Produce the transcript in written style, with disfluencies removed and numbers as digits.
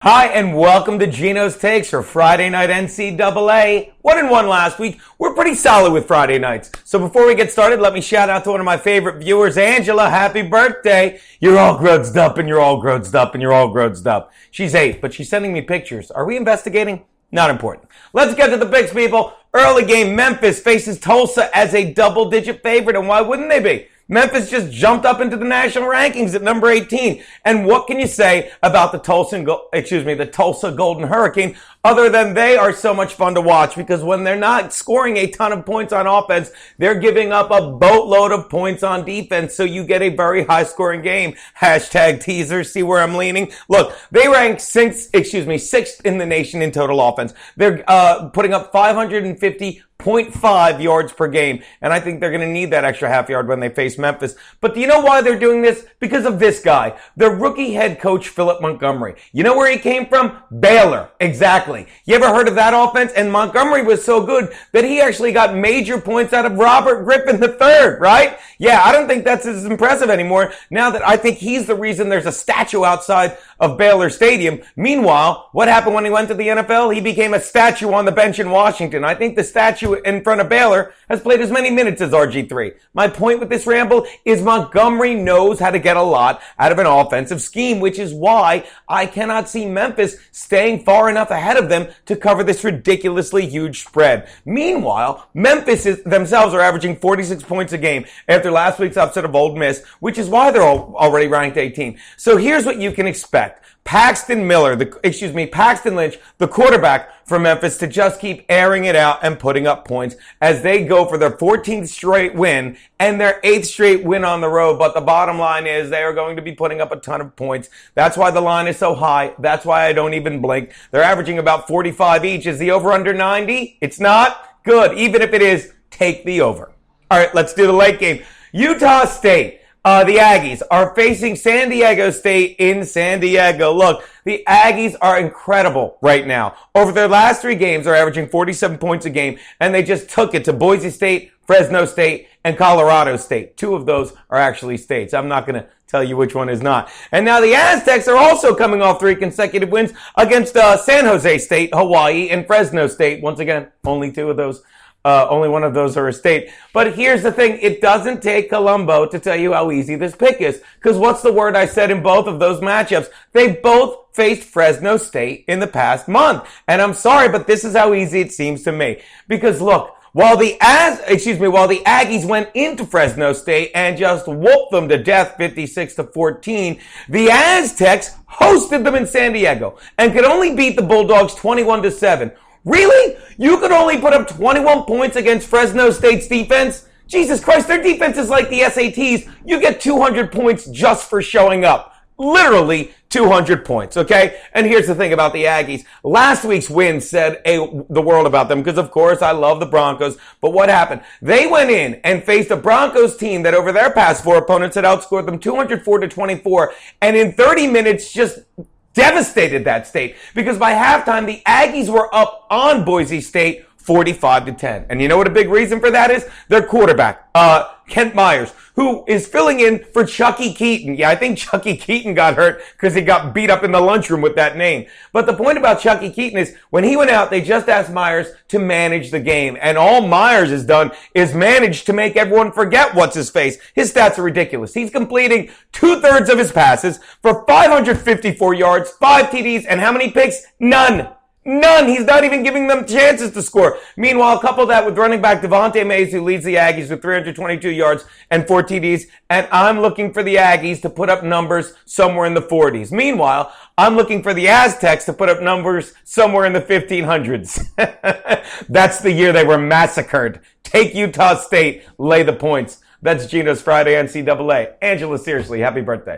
Hi, and welcome to Geno's Takes for Friday Night NCAA. 1-1 last week. We're pretty solid with Friday nights. So before we get started, let me shout out to one of my favorite viewers, Angela. Happy birthday. You're all grossed up, and you're all grossed up, and you're all grossed up. She's 8, but she's sending me pictures. Are we investigating? Not important. Let's get to the picks, people. Early game, Memphis faces Tulsa as a double-digit favorite, and why wouldn't they be? Memphis just jumped up into the national rankings at number 18. And what can you say about the Tulsa Golden Hurricane other than they are so much fun to watch, because when they're not scoring a ton of points on offense, they're giving up a boatload of points on defense. So you get a very high scoring game. Hashtag teaser. See where I'm leaning? Look, they rank sixth in the nation in total offense. They're putting up 550.5 yards per game. And I think they're going to need that extra half yard when they face Memphis. But do you know why they're doing this? Because of this guy, the rookie head coach, Philip Montgomery. You know where he came from? Baylor. Exactly. You ever heard of that offense? And Montgomery was so good that he actually got major points out of Robert Griffin III, right? Yeah, I don't think that's as impressive anymore now that I think he's the reason there's a statue outside of Baylor Stadium. Meanwhile, what happened when he went to the NFL? He became a statue on the bench in Washington. I think the statue in front of Baylor has played as many minutes as RG3. My point with this ramble is Montgomery knows how to get a lot out of an offensive scheme, which is why I cannot see Memphis staying far enough ahead of them to cover this ridiculously huge spread. Meanwhile, Memphis themselves are averaging 46 points a game after last week's upset of Ole Miss, which is why they're already ranked 18. So here's what you can expect. Paxton Lynch, the quarterback for Memphis, to just keep airing it out and putting up points as they go for their 14th straight win and their 8th straight win on the road. But the bottom line is they are going to be putting up a ton of points. That's why the line is so high. That's why I don't even blink. They're averaging about 45 each. Is the over under 90? It's not? Good. Even if it is, take the over. All right, let's do the late game. Utah State. The Aggies are facing San Diego State in San Diego. Look, the Aggies are incredible right now. Over their last 3 games, they're averaging 47 points a game, and they just took it to Boise State, Fresno State, and Colorado State. 2 of those are actually states. I'm not going to tell you which one is not. And now the Aztecs are also coming off 3 consecutive wins against San Jose State, Hawaii, and Fresno State. Once again, only 2 of those. Only one of those are a state. But here's the thing. It doesn't take Colombo to tell you how easy this pick is. Because what's the word I said in both of those matchups? They both faced Fresno State in the past month. And I'm sorry, but this is how easy it seems to me. Because look, while the Aggies went into Fresno State and just whooped them to death 56-14, the Aztecs hosted them in San Diego and could only beat the Bulldogs 21-7. Really? You could only put up 21 points against Fresno State's defense? Jesus Christ, their defense is like the SATs. You get 200 points just for showing up. Literally 200 points, okay? And here's the thing about the Aggies. Last week's win said the world about them because, of course, I love the Broncos. But what happened? They went in and faced a Broncos team that over their past 4 opponents had outscored them 204-24. And in 30 minutes, just devastated that state, because by halftime, the Aggies were up on Boise State 45-10. And you know what a big reason for that is? Their quarterback, Kent Myers, who is filling in for Chucky Keaton. Yeah, I think Chucky Keaton got hurt because he got beat up in the lunchroom with that name. But the point about Chucky Keaton is when he went out, they just asked Myers to manage the game. And all Myers has done is manage to make everyone forget what's his face. His stats are ridiculous. He's completing 2/3 of his passes for 554 yards, 5 TDs, and how many picks? None. He's not even giving them chances to score. Meanwhile, couple that with running back Devontae Mays, who leads the Aggies with 322 yards and 4 TDs. And I'm looking for the Aggies to put up numbers somewhere in the 40s. Meanwhile, I'm looking for the Aztecs to put up numbers somewhere in the 1500s. That's the year they were massacred. Take Utah State, lay the points. That's Geno's Friday NCAA. Angela, seriously, happy birthday.